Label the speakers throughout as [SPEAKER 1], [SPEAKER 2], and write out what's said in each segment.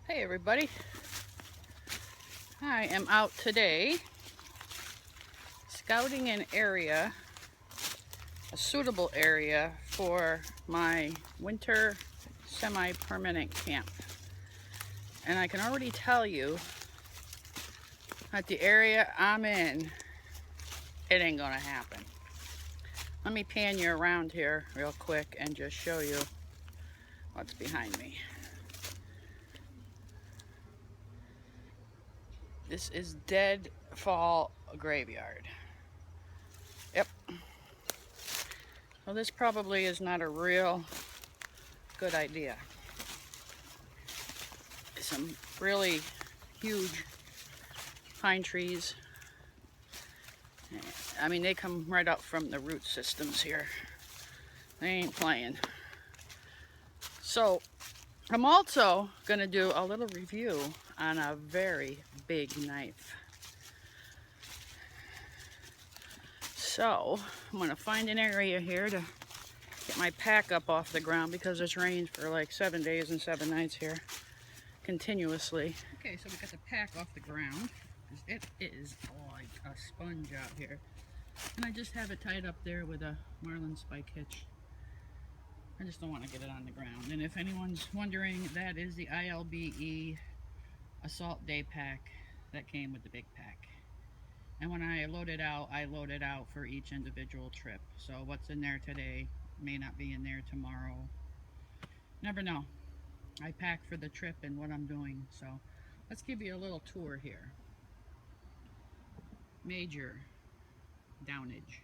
[SPEAKER 1] Hey everybody, I am out today scouting an area, a suitable area for my winter semi-permanent camp. And I can already tell you that the area I'm in, it ain't gonna happen. Let me pan you around here real quick and just show you what's behind me. This is Deadfall Graveyard. Yep. Well, this probably is not a real good idea. Some really huge pine trees. I mean, they come right up from the root systems here. They ain't playing. So, I'm also gonna do a little review on a very big knife. So, I'm gonna find an area here to get my pack up off the ground because it's rained for like 7 days and 7 nights here continuously. Okay, so we got the pack off the ground. It is like a sponge out here. And I just have it tied up there with a marlin spike hitch. I just don't want to get it on the ground. And if anyone's wondering, that is the ILBE Assault Day Pack that came with the big pack. And when I load it out for each individual trip. So what's in there today may not be in there tomorrow. Never know. I pack for the trip and what I'm doing. So let's give you a little tour here. Major downage.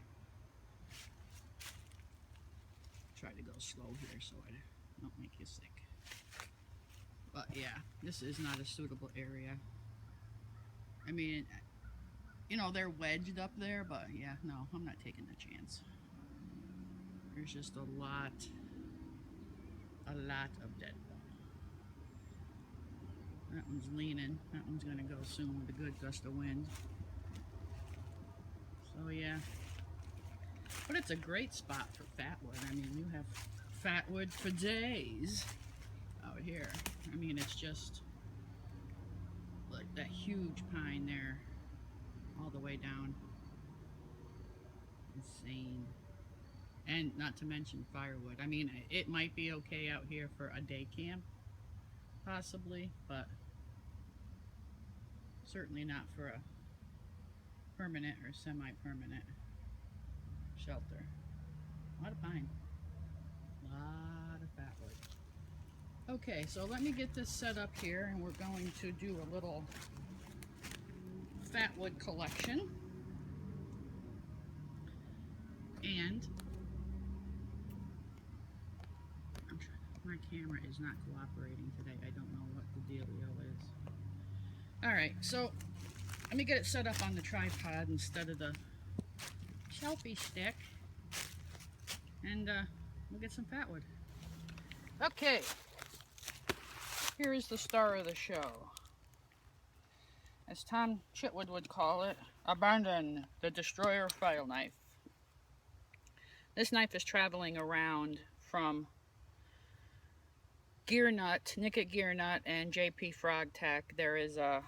[SPEAKER 1] Try to go slow here so I don't make you sick. But yeah, this is not a suitable area. I mean, you know, they're wedged up there, but yeah, no, I'm not taking the chance. There's just a lot of dead bone. That one's leaning. That one's gonna go soon with a good gust of wind. So yeah. But it's a great spot for fatwood. I mean, you have fatwood for days out here. I mean, it's just like that huge pine there all the way down. Insane. And not to mention firewood. I mean, it might be okay out here for a day camp, possibly, but certainly not for a permanent or semi-permanent shelter. A lot of pine. A lot of fatwood. Okay, so let me get this set up here, and we're going to do a little fatwood collection. And my camera is not cooperating today. I don't know what the dealio is. Alright, so let me get it set up on the tripod instead of the selfie stick. And we'll get some fatwood. Okay, here is the star of the show. As Tom Chitwood would call it, Abandon, the Destroyer File Knife. This knife is traveling around from Gearnut, Nick at Gearnut, and JP Frog Tech. There is a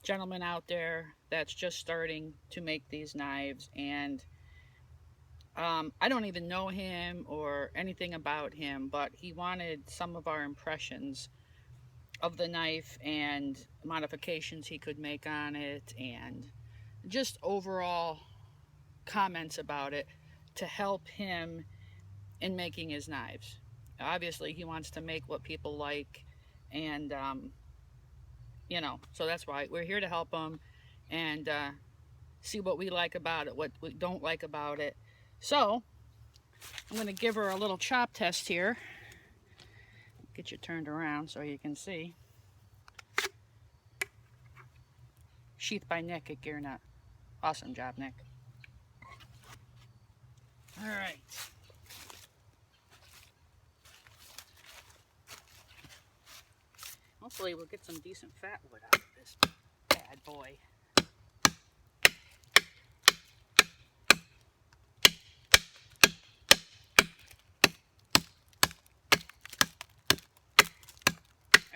[SPEAKER 1] gentleman out there that's just starting to make these knives, and I don't even know him or anything about him, but he wanted some of our impressions of the knife and modifications he could make on it, and just overall comments about it to help him in making his knives. Obviously, he wants to make what people like, and you know, so that's why we're here to help him and see what we like about it, what we don't like about it. So I'm going to give her a little chop test here. Get you turned around so you can see. Sheath by Nick at Gearnut. Awesome job, Nick. All right. Hopefully we'll get some decent fatwood out of this bad boy.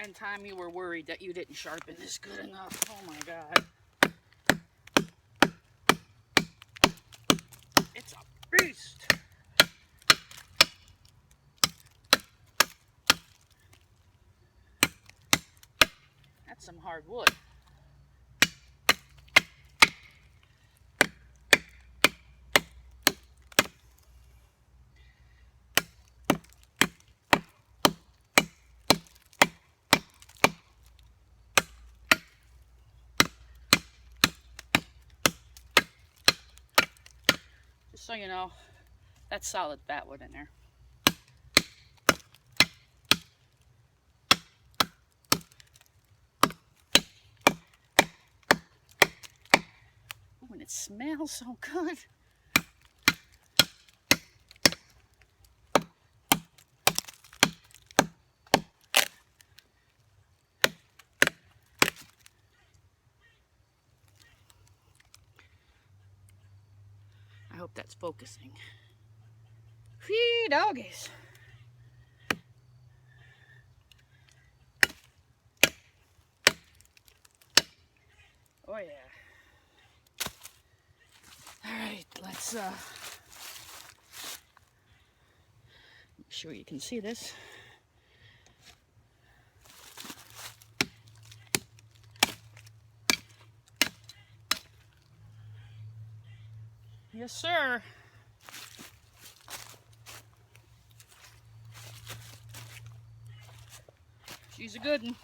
[SPEAKER 1] And Tom, you were worried that you didn't sharpen this good enough. Oh my God. It's a beast. That's some hard wood. Just so you know, that's solid battwood in there. Ooh, and it smells so good. I hope that's focusing. Whee, doggies. Oh yeah. All right, let's make sure you can see this. Yes, sir. She's a good one.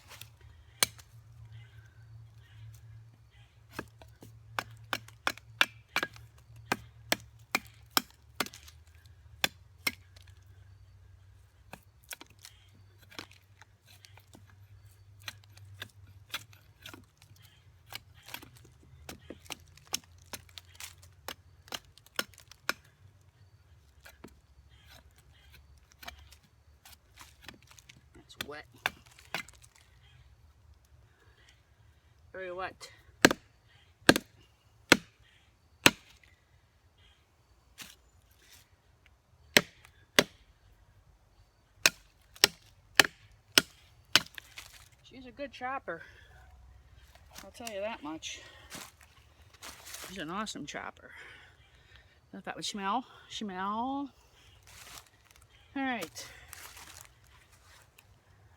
[SPEAKER 1] It's wet. Very wet. She's a good chopper. I'll tell you that much. She's an awesome chopper. If that would smell. Smell. All right.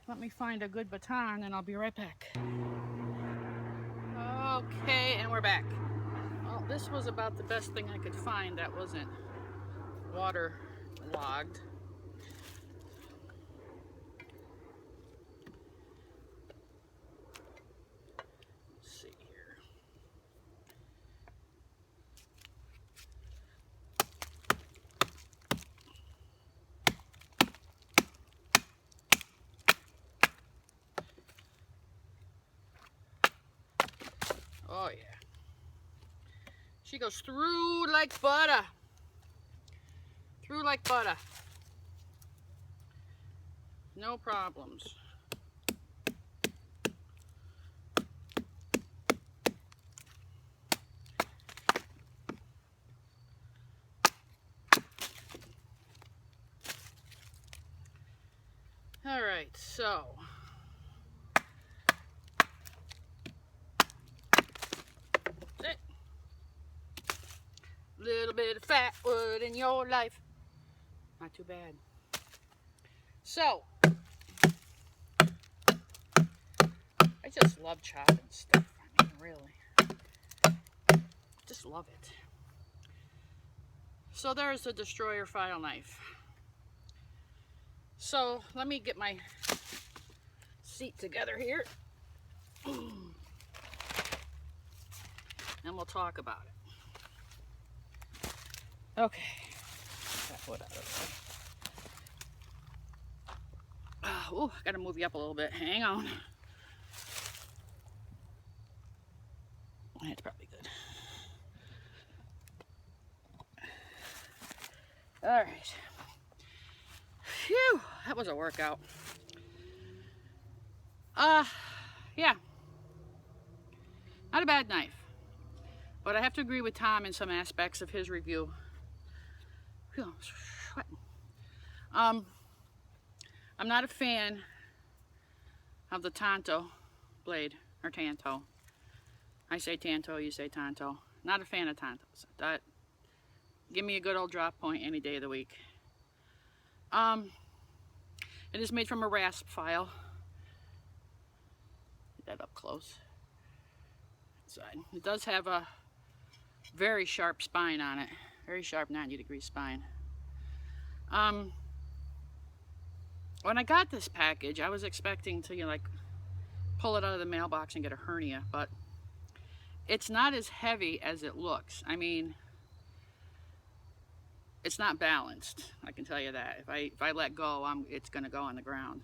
[SPEAKER 1] Let me find a good baton and I'll be right back. Okay, and we're back. Well, this was about the best thing I could find that wasn't waterlogged. Let's see here. Oh yeah. She goes through like butter. Through like butter. No problems. All right, so that's it. Little bit of fat wood in your life. Not too bad. So, I just love chopping stuff. I mean, really. Just love it. So there's the Destroyer file knife. So let me get my seat together here. And we'll talk about it. Okay. That wood out of there. Oh, gotta move you up a little bit. Hang on. That's probably good. All right. Phew, that was a workout. Yeah. Not a bad knife. But I have to agree with Tom in some aspects of his review. Phew, I'm sweating. I'm not a fan of the Tanto blade, or Tanto. I say Tanto, you say Tanto. Not a fan of Tantos. Give me a good old drop point any day of the week. It is made from a rasp file. Get that up close. Side. It does have a very sharp spine on it. Very sharp 90-degree spine. When I got this package, I was expecting to, like, pull it out of the mailbox and get a hernia, but it's not as heavy as it looks. I mean, it's not balanced. I can tell you that. If I let go, it's going to go on the ground.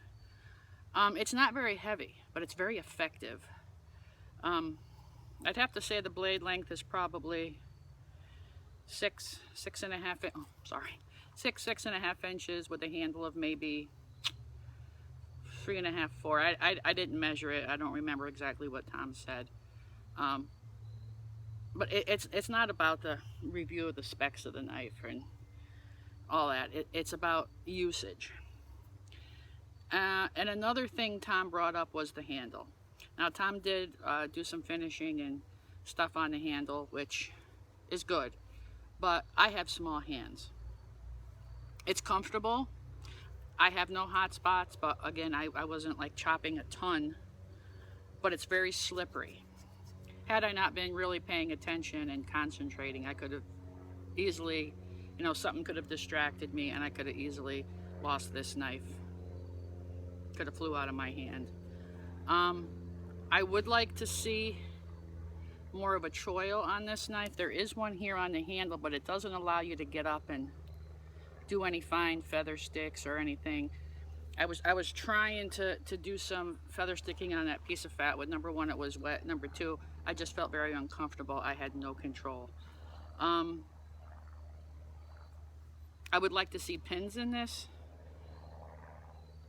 [SPEAKER 1] It's not very heavy, but it's very effective. I'd have to say the blade length is probably 6 and a half inches, with a handle of maybe 3.5, 4. I didn't measure it. I don't remember exactly what Tom said. But it's not about the review of the specs of the knife and all that. It's about usage. And another thing Tom brought up was the handle. Now, Tom did do some finishing and stuff on the handle, which is good, but I have small hands. It's comfortable. I have no hot spots, but again, I wasn't like chopping a ton, but it's very slippery. Had I not been really paying attention and concentrating, I could have easily, you know, something could have distracted me and I could have easily lost this knife. Could have flew out of my hand. I would like to see more of a choil on this knife. There is one here on the handle, but it doesn't allow you to get up and do any fine feather sticks or anything. I was trying to do some feather sticking on that piece of fat. With number one, it was wet. Number two, I just felt very uncomfortable. I had no control. I would like to see pins in this.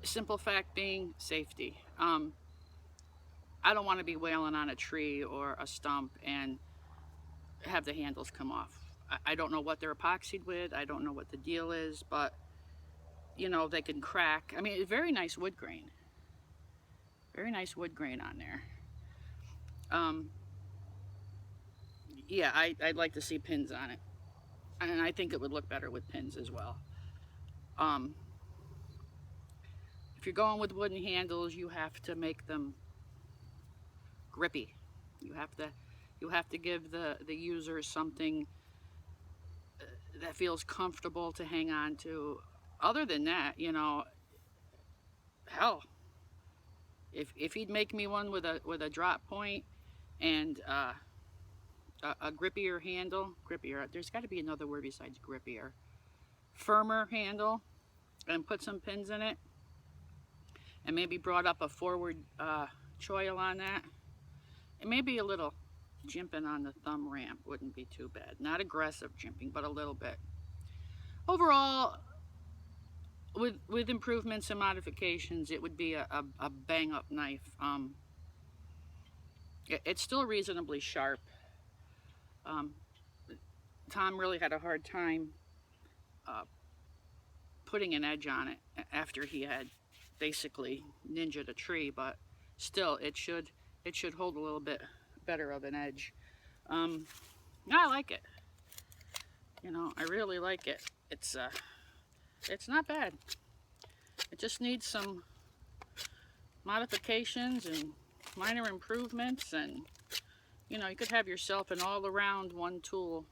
[SPEAKER 1] Simple fact being safety. I don't want to be wailing on a tree or a stump and have the handles come off. I don't know what they're epoxied with. I don't know what the deal is, but you know, they can crack. I mean, very nice wood grain. Very nice wood grain on there. Yeah, I'd like to see pins on it. And I think it would look better with pins as well. If you're going with wooden handles, you have to make them grippy. You have to give the user something that feels comfortable to hang on to. Other than that, you know, hell, if he'd make me one with a drop point and a grippier handle, there's got to be another word besides grippier, firmer handle, and put some pins in it, and maybe brought up a forward choil on that, and maybe a little jimping on the thumb ramp wouldn't be too bad. Not aggressive jimping, but a little bit. Overall, with improvements and modifications, it would be a bang up knife. It's still reasonably sharp. Tom really had a hard time putting an edge on it after he had basically ninja'd a tree, but still it should hold a little bit better of an edge. I like it. You know, I really like it. It's not bad. It just needs some modifications and minor improvements, and you know, you could have yourself an all-around one-tool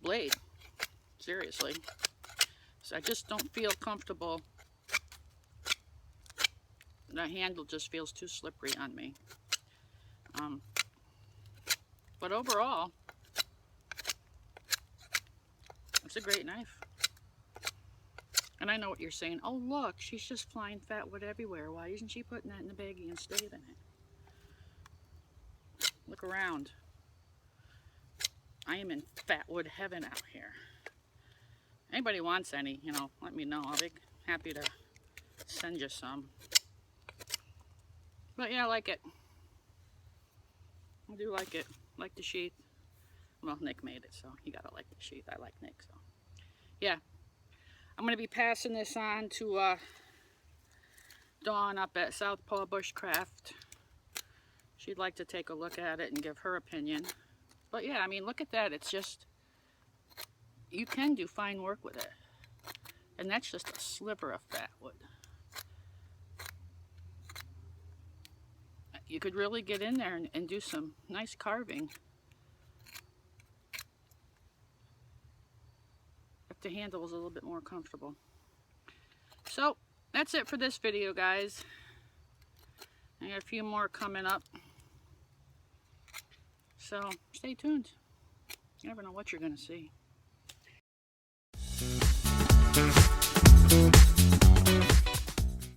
[SPEAKER 1] blade. Seriously. So I just don't feel comfortable. The handle just feels too slippery on me. But overall, it's a great knife. And I know what you're saying. Oh, look, she's just flying fat wood everywhere. Why isn't she putting that in the baggie and saving it? Look around. I am in fat wood heaven out here. Anybody wants any, you know, let me know. I'll be happy to send you some. But yeah, I like it. I do like it. Like the sheath. Well, Nick made it, so you gotta like the sheath. I like Nick, so yeah. I'm gonna be passing this on to Dawn up at Southpaw Bushcraft. She'd like to take a look at it and give her opinion. But yeah, I mean, look at that. It's just, you can do fine work with it. And that's just a sliver of fat wood. You could really get in there and do some nice carving. If the handle is a little bit more comfortable. So, that's it for this video, guys. I got a few more coming up. So, stay tuned. You never know what you're going to see.